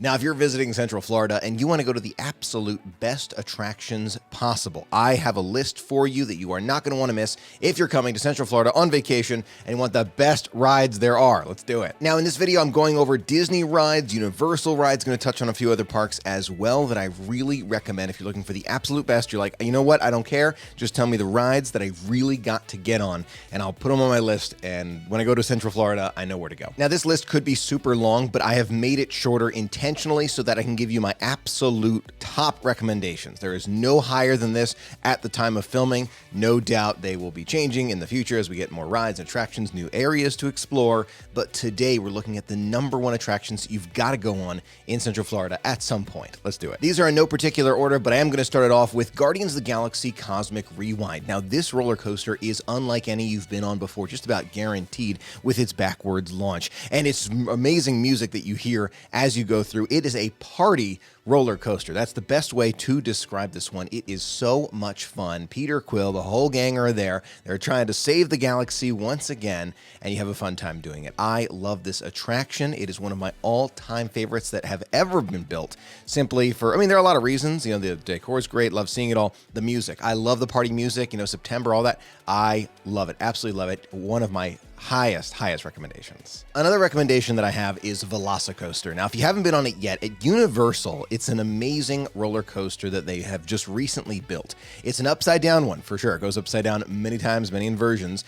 Now, if you're visiting Central Florida and you want to go to the absolute best attractions possible, I have a list for you that you are not going to want to miss if you're coming to Central Florida on vacation and you want the best rides there are. Let's do it. Now, in this video, I'm going over Disney rides, Universal rides, going to touch on a few other parks as well that I really recommend if you're looking for the absolute best. You're like, you know what? I don't care. Just tell me the rides that I really got to get on, and I'll put them on my list. And when I go to Central Florida, I know where to go. Now, this list could be super long, but I have made it shorter intentionally so that I can give you my absolute top recommendations. There is no higher than this at the time of filming. No doubt they will be changing in the future as we get more rides, attractions, new areas to explore. But today we're looking at the #1 attractions you've got to go on in Central Florida at some point. Let's do it. These are in no particular order, but I am going to start it off with Guardians of the Galaxy Cosmic Rewind. Now, this roller coaster is unlike any you've been on before, just about guaranteed with its backwards launch. And it's amazing music that you hear as you go through. It is a party roller coaster. That's the best way to describe this one. It is so much fun. Peter Quill, the whole gang are there. They're trying to save the galaxy once again, and you have a fun time doing it. I love this attraction. It is one of my all-time favorites that have ever been built. Simply for, there are a lot of reasons. The decor is great. Love seeing it all. The music. I love the party music. September, all that. I love it. Absolutely love it. One of my highest recommendations. Another recommendation that I have is Velocicoaster. Now, if you haven't been on it yet, at Universal, it's an amazing roller coaster that they have just recently built. It's an upside down one for sure. It goes upside down many times, many inversions,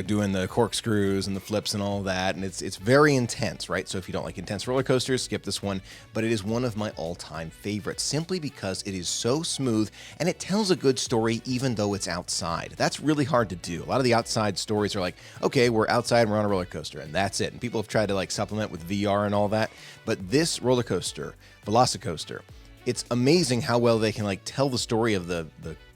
doing the corkscrews and the flips and all that. And it's very intense, right? So if you don't like intense roller coasters, skip this one. But it is one of my all-time favorites simply because it is so smooth and it tells a good story even though it's outside. That's really hard to do. A lot of the outside stories are like, okay, we're outside and we're on a roller coaster and that's it. And people have tried to supplement with VR and all that. But this roller coaster, Velocicoaster, it's amazing how well they can tell the story of the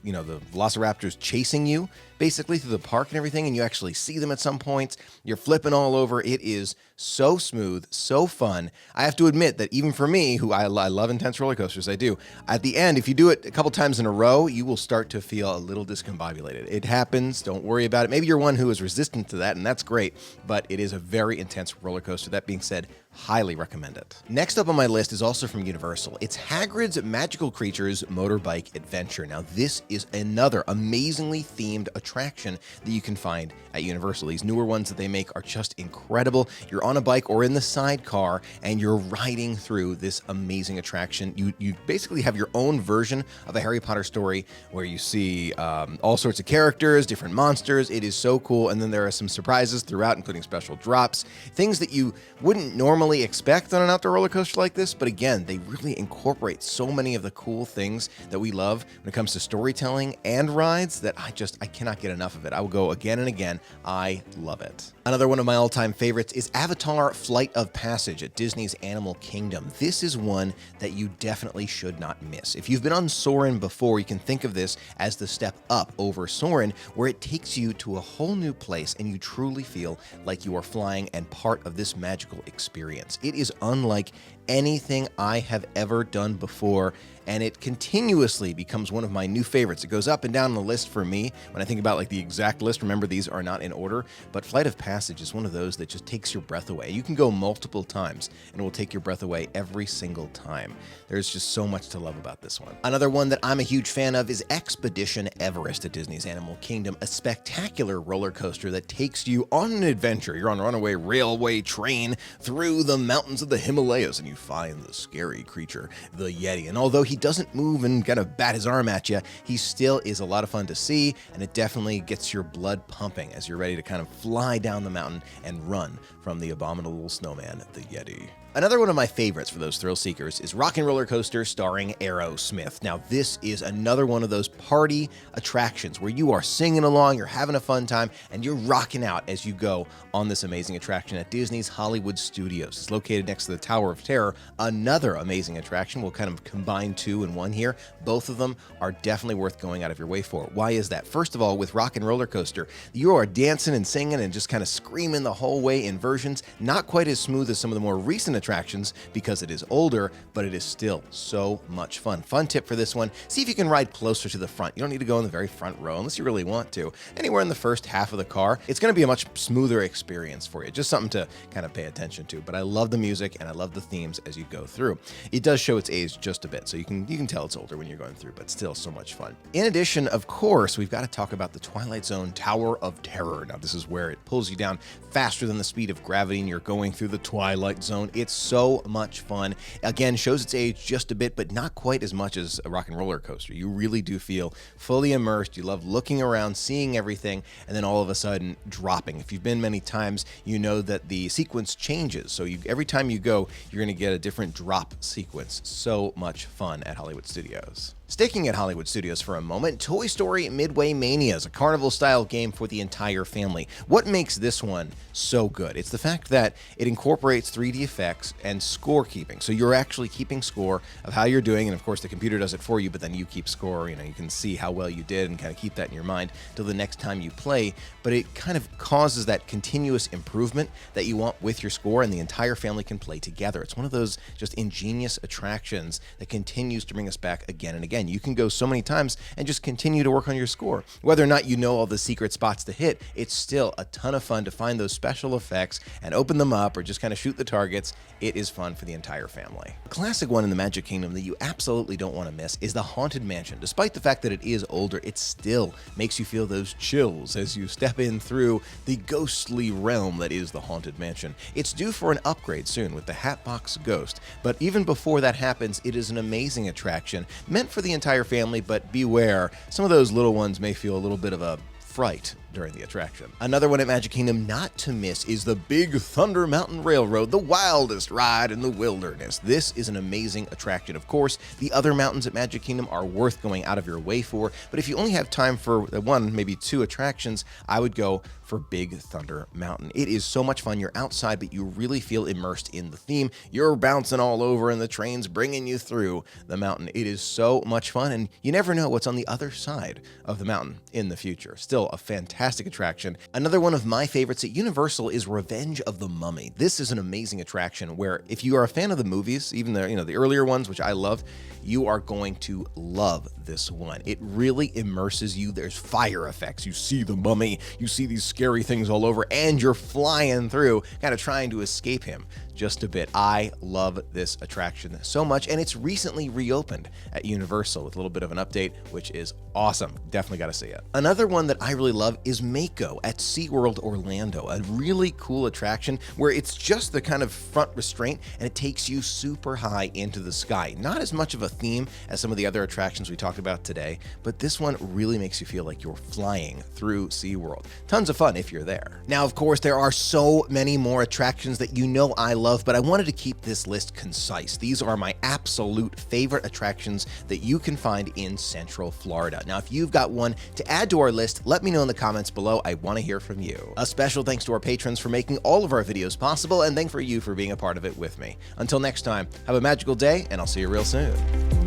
Velociraptors chasing you basically through the park and everything, and you actually see them at some points. You're flipping all over. It is so smooth, so fun. I have to admit that even for me, who I love intense roller coasters, I do. At the end, if you do it a couple times in a row, you will start to feel a little discombobulated. It happens. Don't worry about it. Maybe you're one who is resistant to that, and that's great, but it is a very intense roller coaster. That being said, highly recommend it. Next up on my list is also from Universal. It's Hagrid's Magical Creatures Motorbike Adventure. Now, this is another amazingly themed attraction that you can find at Universal. These newer ones that they make are just incredible. You're on a bike or in the sidecar and you're riding through this amazing attraction. You basically have your own version of a Harry Potter story where you see all sorts of characters, different monsters. It is so cool. And then there are some surprises throughout, including special drops, things that you wouldn't normally expect on an outdoor roller coaster like this. But again, they really incorporate so many of the cool things that we love when it comes to storytelling and rides that I cannot get enough of it. I will go again and again. I love it. Another one of my all-time favorites is Avatar Flight of Passage at Disney's Animal Kingdom. This is one that you definitely should not miss. If you've been on Soarin' before, you can think of this as the step up over Soarin', where it takes you to a whole new place and you truly feel like you are flying and part of this magical experience. It is unlike anything I have ever done before, and it continuously becomes one of my new favorites. It goes up and down the list for me when I think about the exact list. Remember, these are not in order, but Flight of Passage is one of those that just takes your breath away. You can go multiple times and it will take your breath away every single time. There's just so much to love about this one. Another one that I'm a huge fan of is Expedition Everest at Disney's Animal Kingdom, a spectacular roller coaster that takes you on an adventure. You're on a runaway railway train through the mountains of the Himalayas and you find the scary creature, the Yeti. And although he doesn't move and kind of bat his arm at you, he still is a lot of fun to see, and it definitely gets your blood pumping as you're ready to kind of fly down the mountain and run from the abominable snowman, the Yeti. Another one of my favorites for those thrill seekers is Rock 'n' Roller Coaster starring Aerosmith. Now, this is another one of those party attractions where you are singing along, you're having a fun time, and you're rocking out as you go on this amazing attraction at Disney's Hollywood Studios. It's located next to the Tower of Terror, another amazing attraction. We'll kind of combine two in one here. Both of them are definitely worth going out of your way for. Why is that? First of all, with Rock 'n' Roller Coaster, you are dancing and singing and just kind of screaming the whole way in versions, not quite as smooth as some of the more recent attractions because it is older, but it is still so much fun. Fun tip for this one, see if you can ride closer to the front. You don't need to go in the very front row unless you really want to. Anywhere in the first half of the car, it's going to be a much smoother experience for you. Just something to kind of pay attention to. But I love the music and I love the themes as you go through. It does show its age just a bit, so you can tell it's older when you're going through, but still so much fun. In addition, of course, we've got to talk about the Twilight Zone Tower of Terror. Now, this is where it pulls you down faster than the speed of gravity and you're going through the Twilight Zone. It's so much fun. Again, shows its age just a bit, but not quite as much as a rock and roller coaster. You really do feel fully immersed. You love looking around, seeing everything, and then all of a sudden dropping. If you've been many times, you know that the sequence changes. So every time you go, you're going to get a different drop sequence. So much fun at Hollywood Studios. Sticking at Hollywood Studios for a moment, Toy Story Midway Mania is a carnival-style game for the entire family. What makes this one so good? It's the fact that it incorporates 3D effects and scorekeeping. So you're actually keeping score of how you're doing, and of course the computer does it for you, but then you keep score. You can see how well you did and kind of keep that in your mind till the next time you play. But it kind of causes that continuous improvement that you want with your score, and the entire family can play together. It's one of those just ingenious attractions that continues to bring us back again and again. You can go so many times and just continue to work on your score. Whether or not you know all the secret spots to hit, it's still a ton of fun to find those special effects and open them up or just kind of shoot the targets. It is fun for the entire family. A classic one in the Magic Kingdom that you absolutely don't want to miss is the Haunted Mansion. Despite the fact that it is older, it still makes you feel those chills as you step in through the ghostly realm that is the Haunted Mansion. It's due for an upgrade soon with the Hatbox Ghost, but even before that happens, it is an amazing attraction meant for the entire family, but beware, some of those little ones may feel a little bit of a fright during the attraction. Another one at Magic Kingdom not to miss is the Big Thunder Mountain Railroad, the wildest ride in the wilderness. This is an amazing attraction. Of course, the other mountains at Magic Kingdom are worth going out of your way for, but if you only have time for one, maybe two attractions, I would go for Big Thunder Mountain. It is so much fun. You're outside, but you really feel immersed in the theme. You're bouncing all over and the train's bringing you through the mountain. It is so much fun, and you never know what's on the other side of the mountain in the future. Still a fantastic attraction. Another one of my favorites at Universal is Revenge of the Mummy. This is an amazing attraction where if you are a fan of the movies, even the earlier ones, which I love, you are going to love this one. It really immerses you. There's fire effects. You see the mummy, you see these scary things all over, and you're flying through, kind of trying to escape him just a bit. I love this attraction so much, and it's recently reopened at Universal with a little bit of an update, which is awesome. Definitely got to see it. Another one that I really love is Mako at SeaWorld Orlando, a really cool attraction where it's just the kind of front restraint and it takes you super high into the sky. Not as much of a theme as some of the other attractions we talked about today, but this one really makes you feel like you're flying through SeaWorld. Tons of fun if you're there. Now, of course, there are so many more attractions that I love, but I wanted to keep this list concise. These are my absolute favorite attractions that you can find in Central Florida. Now, if you've got one to add to our list, let me know in the comments below. I want to hear from you. A special thanks to our patrons for making all of our videos possible, and thanks for you for being a part of it with me. Until next time, have a magical day, and I'll see you real soon.